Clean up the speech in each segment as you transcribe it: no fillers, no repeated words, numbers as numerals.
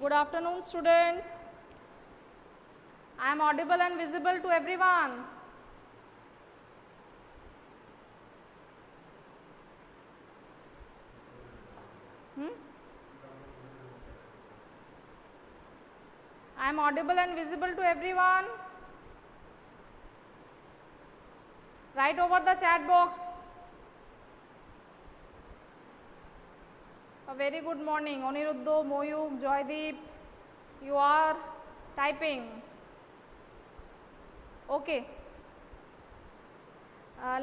Good afternoon, students. I am audible and visible to everyone. I am audible and visible to everyone. Write over the chat box. A very good morning. Aniruddha, Moyuk, Joydeep, you are typing. Okay.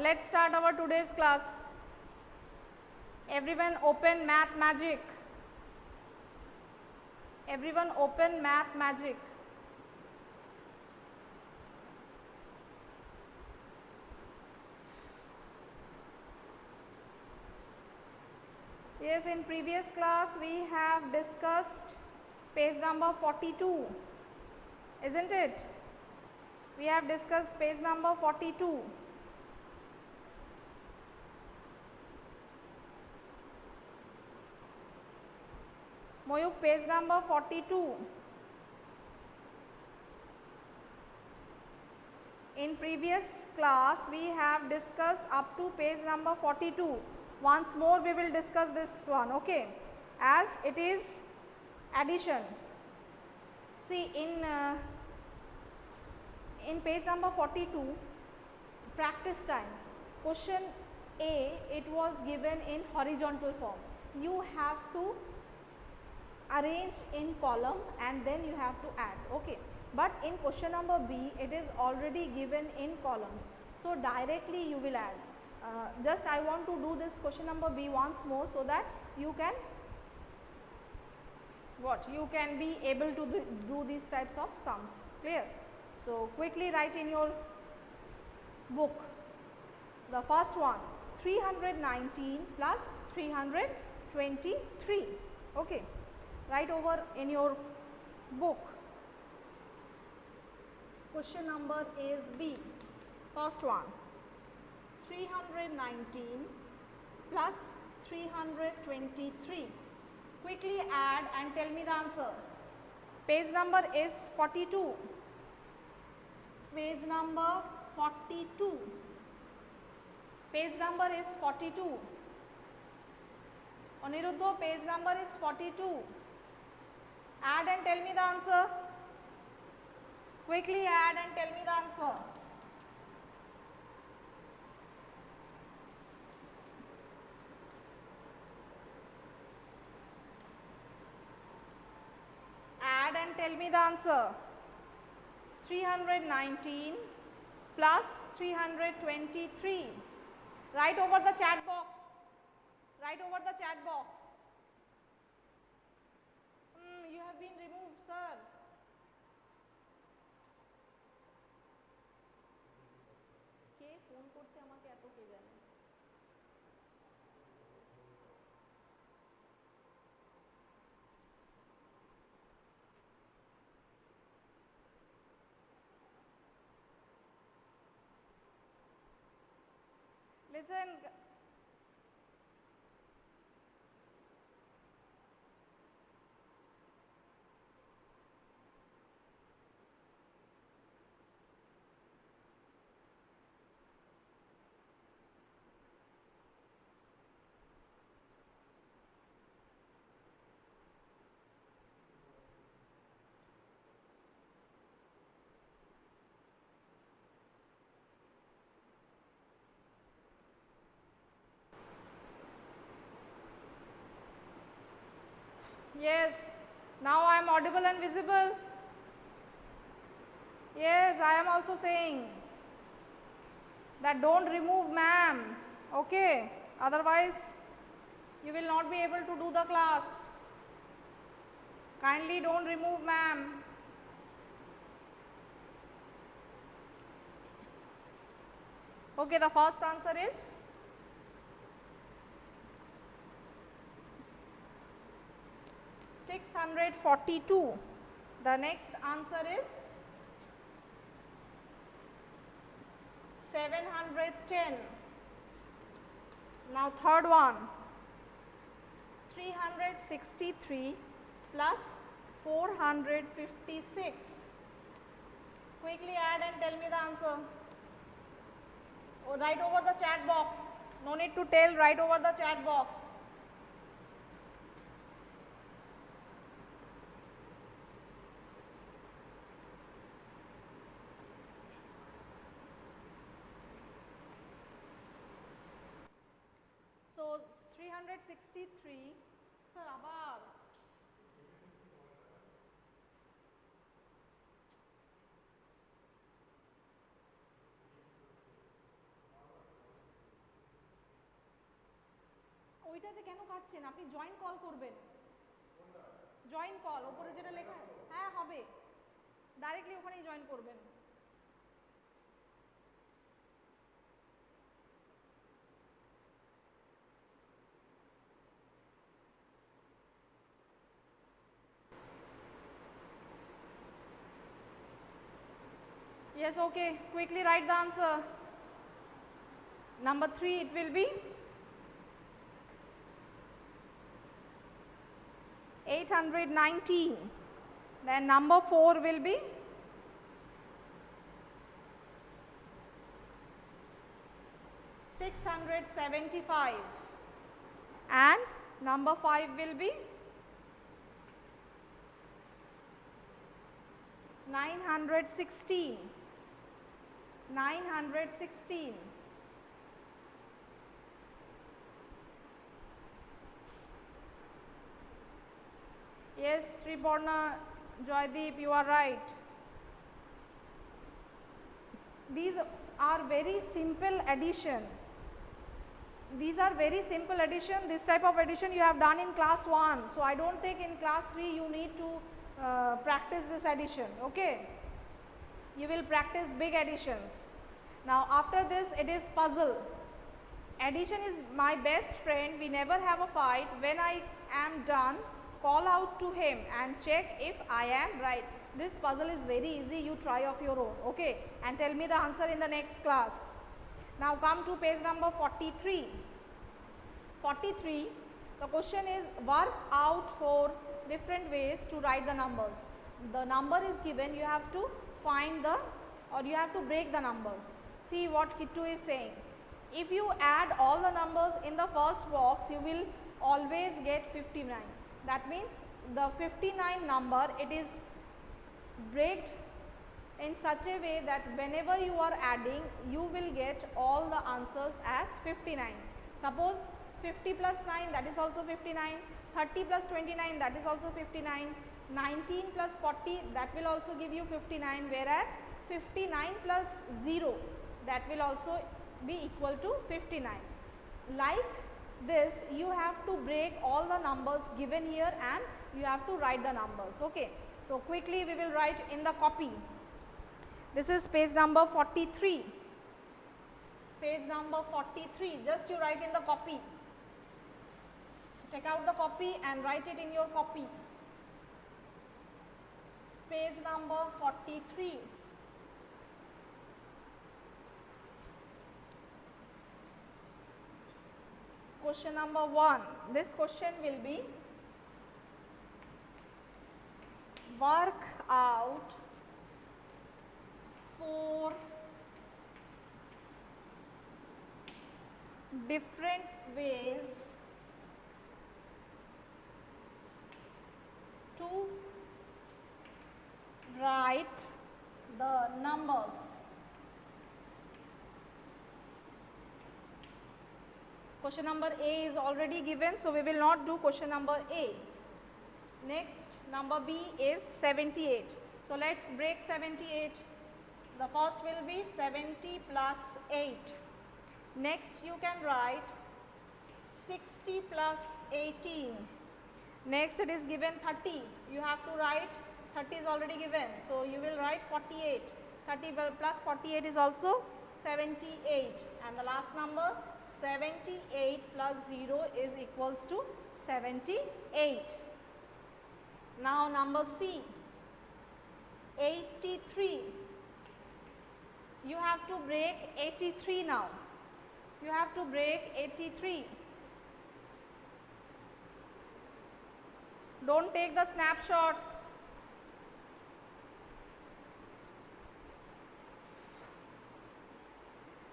Let's start our today's class. Everyone open Math Magic. Everyone open Math Magic. Yes, in previous class we have discussed page number 42, isn't it? We have discussed page number 42. Moyuk, page number 42. In previous class we have discussed up to page number 42. Once more we will discuss this one, okay, as it is addition. See, in page number 42, practice time, question A, it was given in horizontal form. You have to arrange in column and then you have to add, okay. But in question number B, it is already given in columns, so directly you will add. Just I want to do this question number B once more so that you can you can be able to do these types of sums, clear. So quickly write in your book. The first one, 319 plus 323, okay. Write over in your book. Question number is B. First one, 319 plus 323. Quickly add and tell me the answer. Page number is 42. Page number 42. Page number is 42. Aniruddha, page number is 42. Add and tell me the answer. Quickly add and tell me the answer. Add and tell me the answer. 319 plus 323. Write over the chat box. Write over the chat box. You have been removed, sir. K phone করছে আমাকে এত কে জানে? Listen. Yes, now I am audible and visible. Yes, I am also saying that don't remove ma'am, okay, otherwise you will not be able to do the class. Kindly don't remove ma'am. Okay, the first answer is $642. The next answer is 710. Now third one, 363 plus 456. Quickly add and tell me the answer. Or write over the chat box. No need to tell, write over the chat box. So 363. Sir, abar. ওইটাতে কেন কাটছেন? আপনি join call করবেন। Join call উপরে যেটা লেখা, হ্যাঁ হবে, ডাইরেক্টলি ওখানেই জয়েন করবেন। Yes, okay, quickly write the answer. Number 3 it will be 819. Then number 4 will be 675. And number 5 will be 916. 916. Yes, Sriborna, Joydeep, you are right. These are very simple addition. These are very simple addition. This type of addition you have done in class 1. So I don't think in class 3 you need to practice this addition. Okay. You will practice big additions. Now after this it is puzzle. Addition is my best friend. We never have a fight. When I am done, call out to him and check if I am right. This puzzle is very easy. You try of your own. Okay. And tell me the answer in the next class. Now come to page number 43. 43, the question is work out 4 different ways to write the numbers. The number is given, you have to find the, or you have to break the numbers. See what Kittu is saying. If you add all the numbers in the first box, you will always get 59. That means the 59 number, it is breaked in such a way that whenever you are adding, you will get all the answers as 59. Suppose 50 plus 9, that is also 59, 30 plus 29, that is also 59, 19 plus 40, that will also give you 59, whereas 59 plus 0, that will also be equal to 59. Like this, you have to break all the numbers given here and you have to write the numbers. Okay. So quickly we will write in the copy. This is page number 43. Page number 43, just you write in the copy. Take out the copy and write it in your copy. Page number 43. Question number 1. This question will be work out 4 different ways to write the numbers. Question number A is already given, so we will not do question number A. Next, number B is 78. So let's break 78. The first will be 70 plus 8. Next you can write 60 plus 18. Next it is given 30. You have to write 30 is already given. So you will write 48. 30 plus 48 is also 78. And the last number 78 plus 0 is equals to 78. Now number C, 83. You have to break 83 now. You have to break 83. Don't take the snapshots.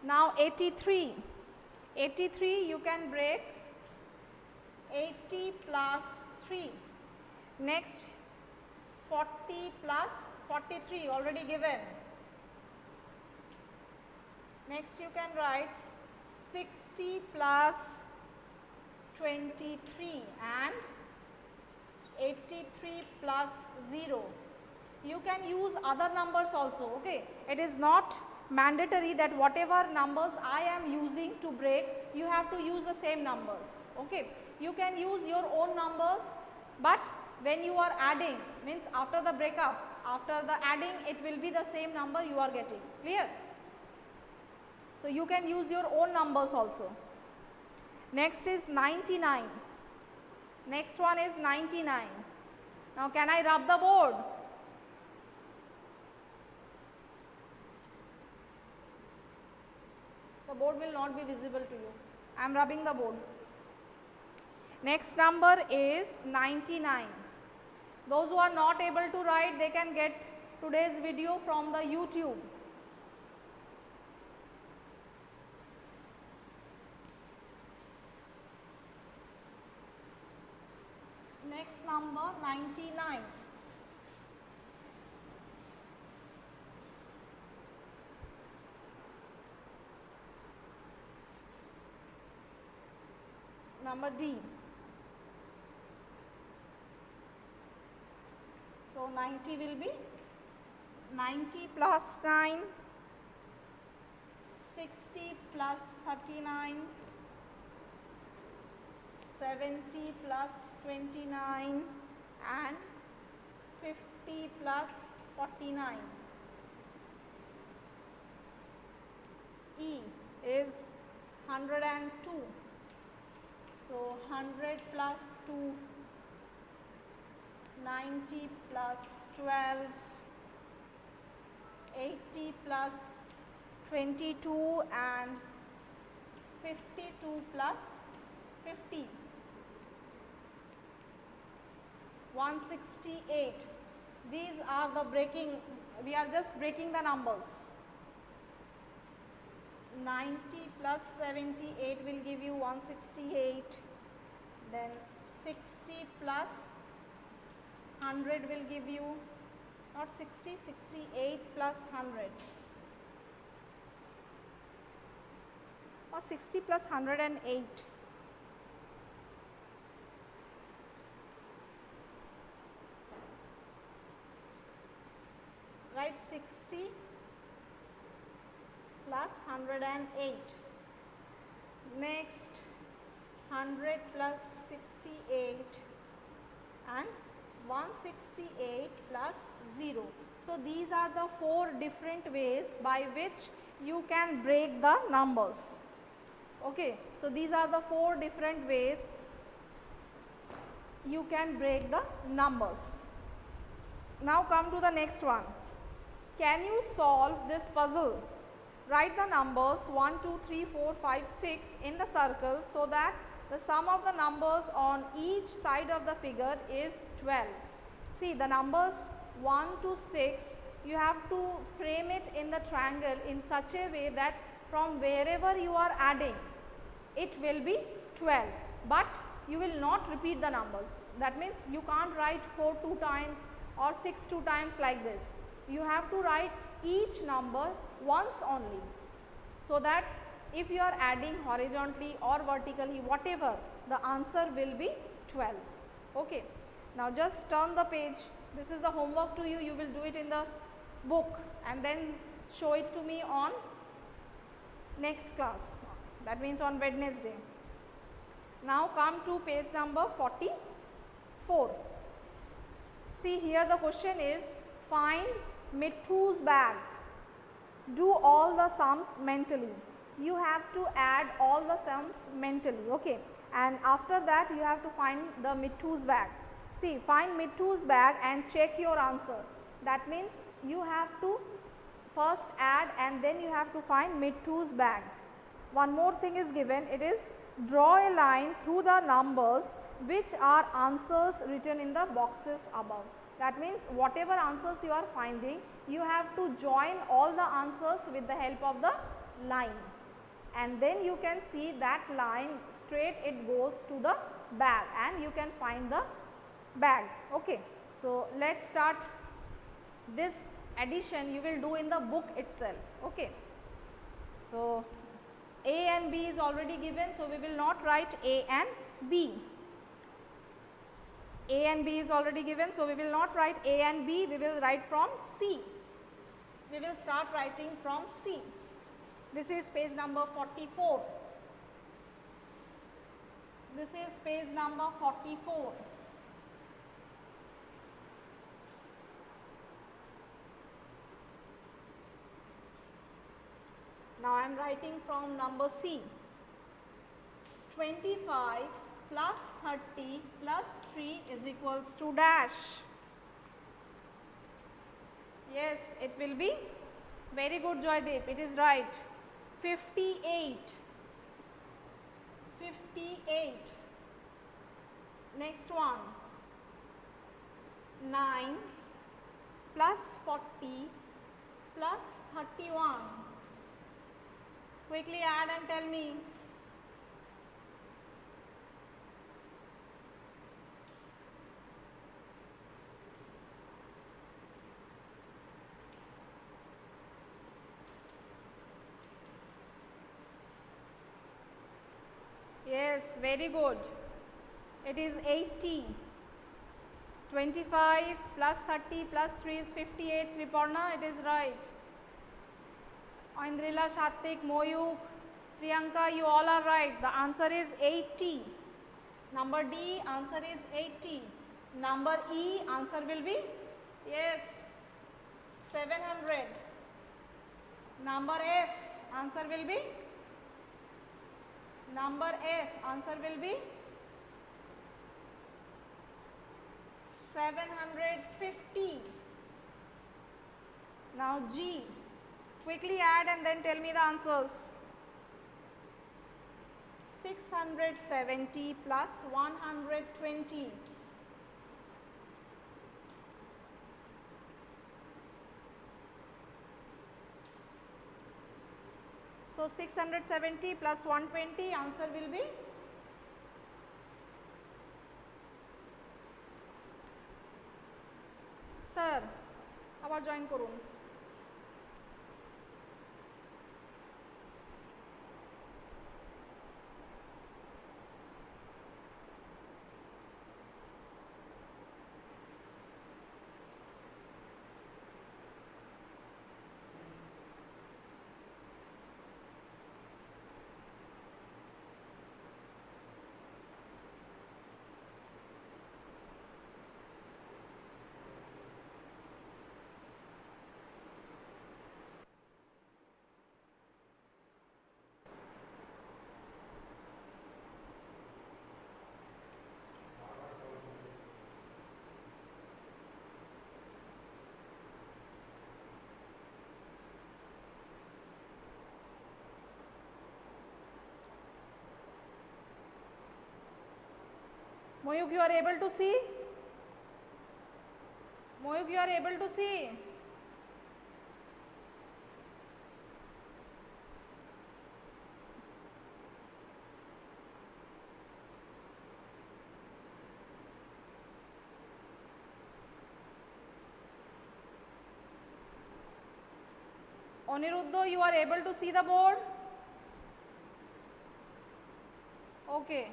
Now 83. 83 you can break 80 plus 3. Next 40 plus 43 already given. Next you can write 60 plus 23 and 83 plus 0. You can use other numbers also, okay. It is not mandatory that whatever numbers I am using to break, you have to use the same numbers, okay. You can use your own numbers, but when you are adding, means after the breakup, after the adding, it will be the same number you are getting, clear. So you can use your own numbers also. Next is 99. Next one is 99. Now can I rub the board? The board will not be visible to you. I am rubbing the board. Next number is 99. Those who are not able to write, they can get today's video from the YouTube. Next number 99. Number D. So 90 will be 90 plus 9, 60 plus 39, 70 plus 29 and 50 plus 49. E is 102. So 100 plus 2, 90 plus 12, 80 plus 22 and 52 plus 50. 168. These are the breaking, we are just breaking the numbers. 90 plus 78 will give you 168. Then 60 plus 100 will give you, not 60, 68 plus 100. Or 60 plus 108. Write 60 plus 108. Next 100 plus 68 and 168 plus 0. So these are the 4 different ways by which you can break the numbers. Okay, so these are the 4 different ways you can break the numbers. Now come to the next one. Can you solve this puzzle? Write the numbers 1, 2, 3, 4, 5, 6 in the circle so that the sum of the numbers on each side of the figure is 12. See, the numbers 1 to 6, you have to frame it in the triangle in such a way that from wherever you are adding, it will be 12. But you will not repeat the numbers. That means you can't write 4 2 times or 6 2 times like this. You have to write each number once only, so that if you are adding horizontally or vertically, whatever, the answer will be 12. Okay. Now just turn the page. This is the homework to you. You will do it in the book and then show it to me on next class. That means on Wednesday. Now come to page number 44. See, here the question is find Mithu's bag. Do all the sums mentally. You have to add all the sums mentally, okay, and after that you have to find the Mithu's bag. See, find Mithu's bag and check your answer. That means you have to first add and then you have to find Mithu's bag. One more thing is given, it is draw a line through the numbers which are answers written in the boxes above. That means whatever answers you are finding, you have to join all the answers with the help of the line. and then you can see that line straight, it goes to the bag and you can find the bag. Okay. So, let us start. This addition you will do in the book itself. Okay. So, A and B is already given, so we will not write A and B. A and B is already given, so we will not write A and B, we will write from C. We will start writing from C. This is page number 44. This is page number 44. Now I am writing from number C. 25 plus 30 plus 3 is equals to dash. Yes, it will be very good, Joydeep, it is right. 58. 58. Next one. 9 plus 40 plus 31. Quickly add and tell me. Yes, very good. It is 80. 25 plus 30 plus 3 is 58. Kriparna, it is right. Indrila, Shatik, Moyuk, Priyanka, you all are right. The answer is 80. Number D, answer is 80. Number E, answer will be, yes, 700. Number F, answer will be, number F, answer will be 750. Now G, quickly add and then tell me the answers. 670 plus 120. So 670 plus 120, answer will be sir, abar join korun. Moyuk, you are able to see? Moyuk, you are able to see? Aniruddha, you are able to see the board? Okay.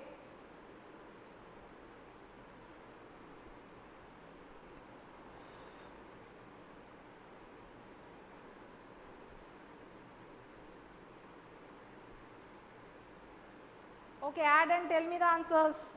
Okay, add and tell me the answers.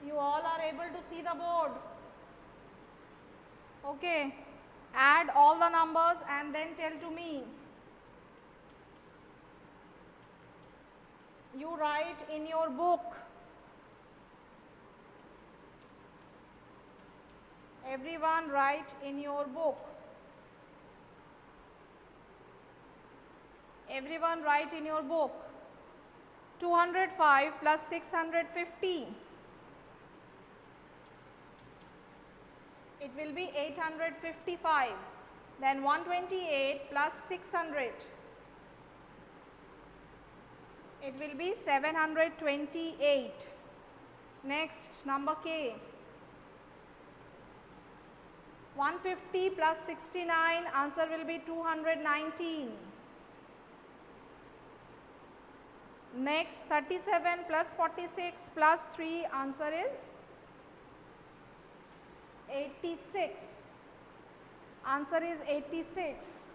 You all are able to see the board? Okay. Add all the numbers and then tell to me. You write in your book. Everyone write in your book. Everyone write in your book. 205 plus 650. It will be 855. Then 128 plus 600. It will be 728. Next, number K. 150 plus 69, answer will be 219. Next, 37 plus 46 plus 3, answer is 86. Answer is 86.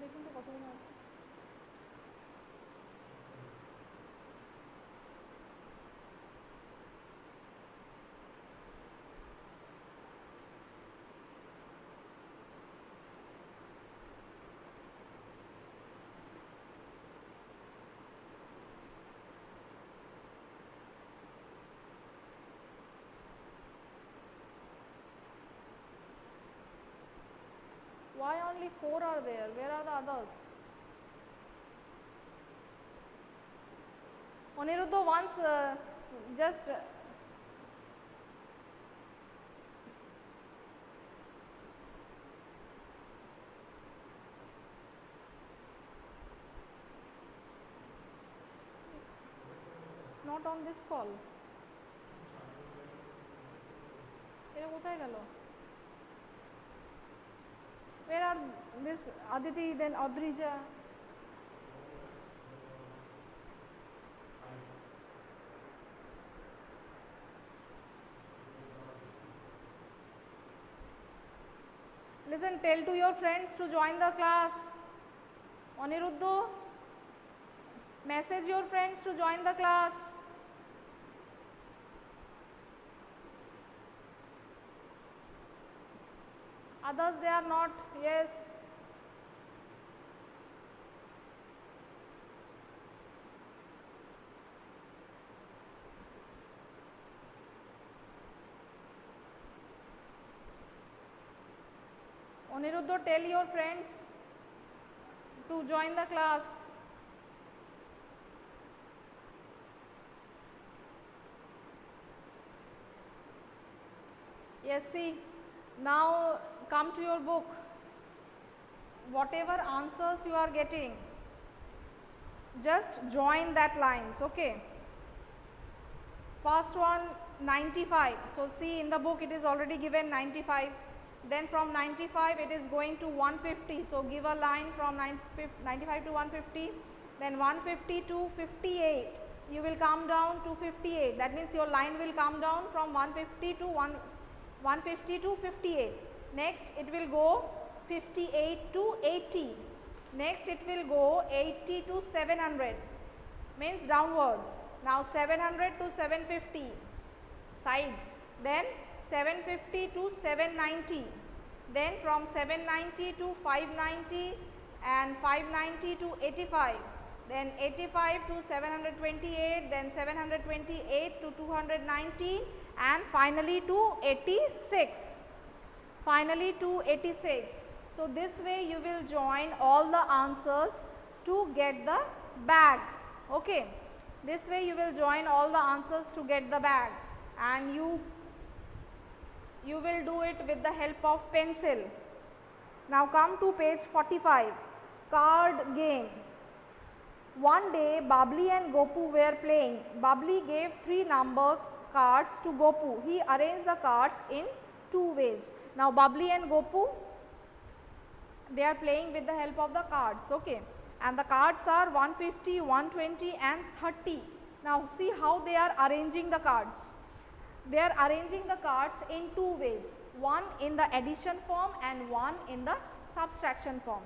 দেখুন তো কতগুলো আছে। Why only 4 are there? Where are the others? Aniruddha, once just not on this call. এরা কোথায় গেল? Where are this Aditi, then Adrija? Listen, tell to your friends to join the class. Aniruddha, message your friends to join the class. Others, they are not. Yes. Aniruddha, tell your friends to join the class. Yes, see, now come to your book. Whatever answers you are getting, just join that lines, okay? First one, 95. So see, in the book it is already given 95. Then from 95 it is going to 150. So give a line from 95 to 150. Then 150 to 58. You will come down to 58. That means your line will come down from 150 to 150 to 58. Next it will go 58 to 80. Next it will go 80 to 700. Means downward. Now 700 to 750 side. Then 750 to 790. Then from 790 to 590 and 590 to 85. Then 85 to 728. Then 728 to 290 and finally to 86. Finally to 86. So this way you will join all the answers to get the bag. Okay. This way you will join all the answers to get the bag, and you will do it with the help of pencil. Now come to page 45, card game. One day Babli and Gopu were playing. Babli gave 3 number cards to Gopu. He arranged the cards in 2 ways. Now Babli and Gopu, they are playing with the help of the cards, okay, and the cards are 150, 120 and 30. Now see how they are arranging the cards. They are arranging the cards in 2 ways, one in the addition form and one in the subtraction form.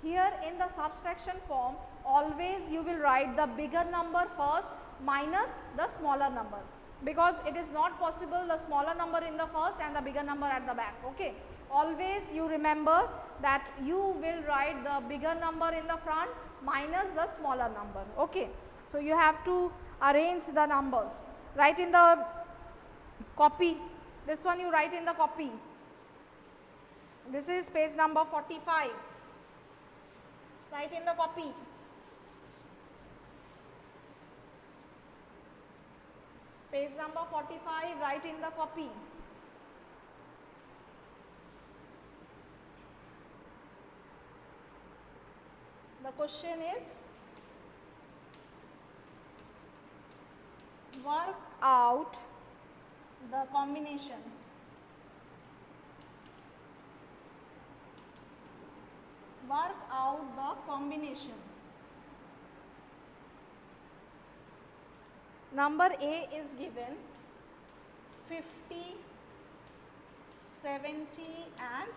Here in the subtraction form, always you will write the bigger number first minus the smaller number, because it is not possible the smaller number in the first and the bigger number at the back. Okay. Always you remember that you will write the bigger number in the front minus the smaller number. Okay. So you have to arrange the numbers. Write in the copy. This one you write in the copy. This is page number 45. Write in the copy. Page number 45, write in the copy. The question is, work out the combination. Work out the combination. Number A is given 50, 70 and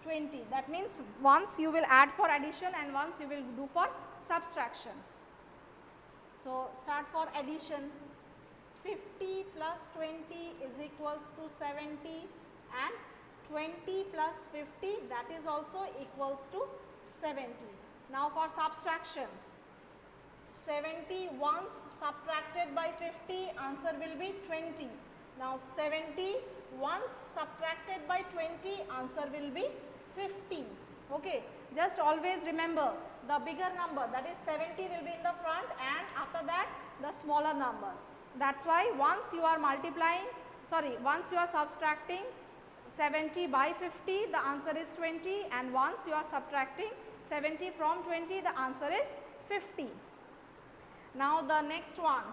20. That means once you will add for addition and once you will do for subtraction. So start for addition. 50 plus 20 is equals to 70 and 20 plus 50, that is also equals to 70. Now for subtraction. 70 once subtracted by 50, answer will be 20. Now 70 once subtracted by 20, answer will be 50. Okay. Just always remember the bigger number, that is 70, will be in the front, and after that the smaller number. That's why once you are once you are subtracting 70 by 50, the answer is 20, and once you are subtracting 70 from 20, the answer is 50. Now the next one,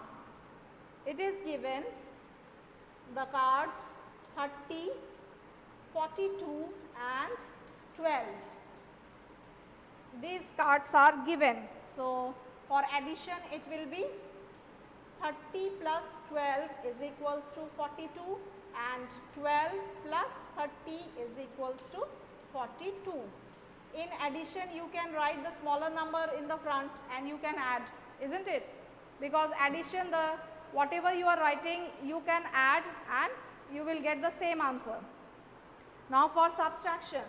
it is given the cards 30, 42 and 12. These cards are given. So for addition it will be 30 plus 12 is equals to 42 and 12 plus 30 is equals to 42. In addition you can write the smaller number in the front and you can add, isn't it? Because addition, the whatever you are writing you can add and you will get the same answer. Now for subtraction,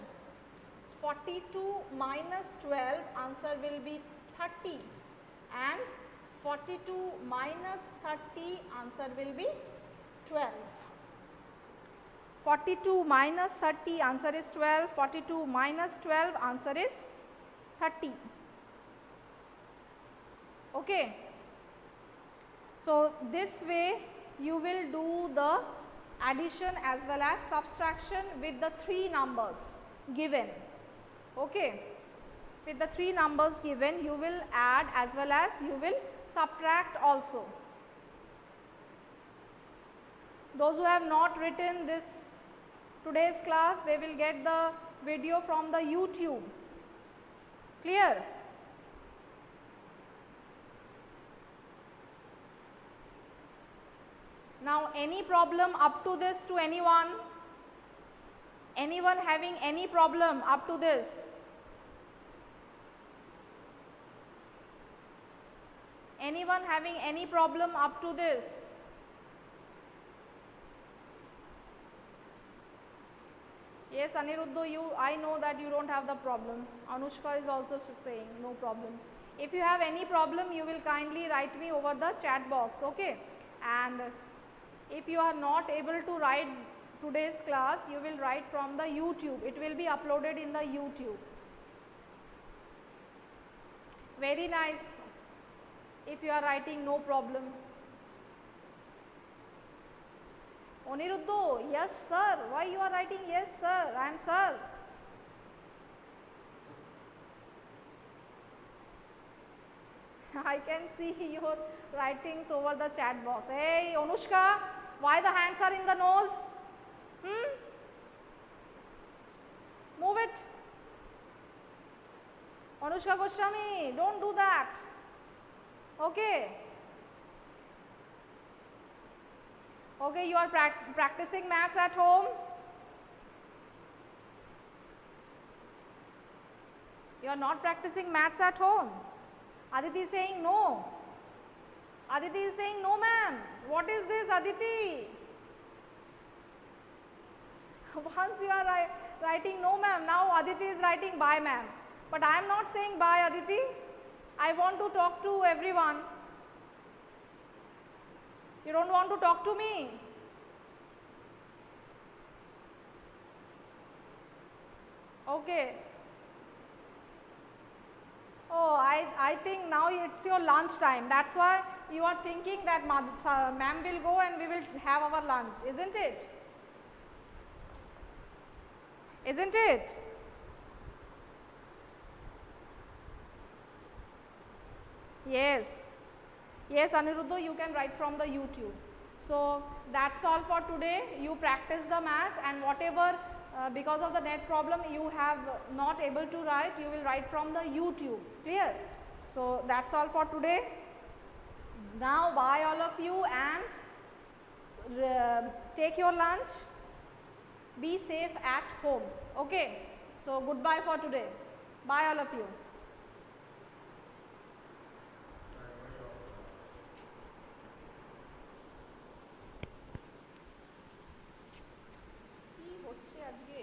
42 minus 12, answer will be 30, and 42 minus 30, answer will be 12. 42 minus 30, answer is 12. 42 minus 12, answer is 30. Okay. So this way you will do the addition as well as subtraction with the three numbers given. Okay. With the three numbers given, you will add as well as you will subtract also. Those who have not written this today's class, they will get the video from the YouTube. Clear? Now any problem up to this to anyone? Anyone having any problem up to this? Anyone having any problem up to this? Yes, Aniruddha, I know that you don't have the problem. Anushka is also saying no problem. If you have any problem, you will kindly write me over the chat box, okay? And if you are not able to write today's class, you will write from the YouTube. It will be uploaded in the YouTube. Very nice. If you are writing, no problem. Aniruddha, yes sir. Why you are writing yes sir? I am sir. I can see your writings over the chat box. Hey Anushka, why the hands are in the nose? Move it. Anushka Goswami, don't do that. Okay. Okay, you are practicing maths at home. You You are not practicing maths at home. Aditi is saying no. Aditi is saying no ma'am. What is this, Aditi? Once you are writing no ma'am, now Aditi is writing bye ma'am. But I am not saying bye Aditi. I want to talk to everyone. You don't want to talk to me? Okay. Oh, I think now it's your lunch time. That's why you are thinking that ma'am will go and we will have our lunch, isn't it? Isn't it? Yes. Yes, Aniruddha, you can write from the YouTube. So, that's all for today. You practice the maths and whatever because of the net problem you have not able to write, you will write from the YouTube. Clear? So, that's all for today. Now, bye all of you and take your lunch. Be safe at home. Okay. So, goodbye for today. Bye all of you. কি হচ্ছে আজকে?